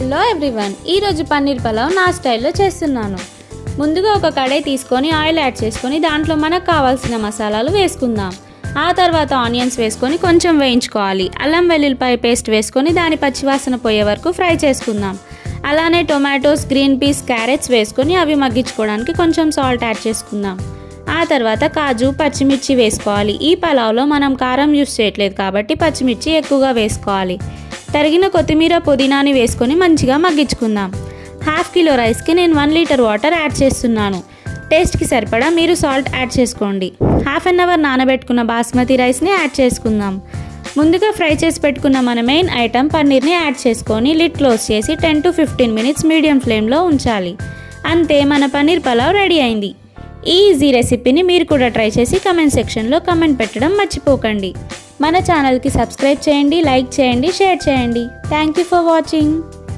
Hello everyone, ఈరోజు పన్నీర్ పలావ్ నా స్టైల్లో చేస్తున్నాను. ముందుగా ఒక కడాయి తీసుకొని ఆయిల్ యాడ్ చేసుకొని దాంట్లో మనకు కావాల్సిన మసాలాలు వేసుకుందాం. ఆ తర్వాత ఆనియన్స్ వేసుకొని కొంచెం వేయించుకోవాలి. అల్లం వెల్లుల్లిపాయ పేస్ట్ వేసుకొని దాని పచ్చివాసన పోయే వరకు ఫ్రై చేసుకుందాం. అలానే టొమాటోస్, గ్రీన్ పీస్, క్యారెట్స్ వేసుకొని అవి మగ్గించుకోవడానికి కొంచెం సాల్ట్ యాడ్ చేసుకుందాం. ఆ తర్వాత కాజు, పచ్చిమిర్చి వేసుకోవాలి. ఈ పలావ్లో మనం కారం యూస్ చేయట్లేదు కాబట్టి పచ్చిమిర్చి ఎక్కువగా వేసుకోవాలి. తరిగిన కొత్తిమీర, పుదీనాని వేసుకొని మంచిగా మగ్గించుకుందాం. హాఫ్ కిలో రైస్కి నేను 1 లీటర్ వాటర్ యాడ్ చేస్తున్నాను. టేస్ట్కి సరిపడా మీరు సాల్ట్ యాడ్ చేసుకోండి. హాఫ్ అన్ అవర్ నానబెట్టుకున్న బాస్మతి రైస్ని యాడ్ చేసుకుందాం. ముందుగా ఫ్రై చేసి పెట్టుకున్న మన మెయిన్ ఐటమ్ పన్నీర్ని యాడ్ చేసుకొని లిడ్ క్లోజ్ చేసి 10 to 15 minutes మీడియం ఫ్లేమ్లో ఉంచాలి. అంతే, మన పన్నీర్ పలావ్ రెడీ అయింది. ఈ ఈజీ రెసిపీని మీరు కూడా ట్రై చేసి కమెంట్ సెక్షన్లో కమెంట్ పెట్టడం మర్చిపోకండి. మన ఛానల్కి సబ్స్క్రైబ్ చేయండి, లైక్ చేయండి, షేర్ చేయండి. Thank you for watching.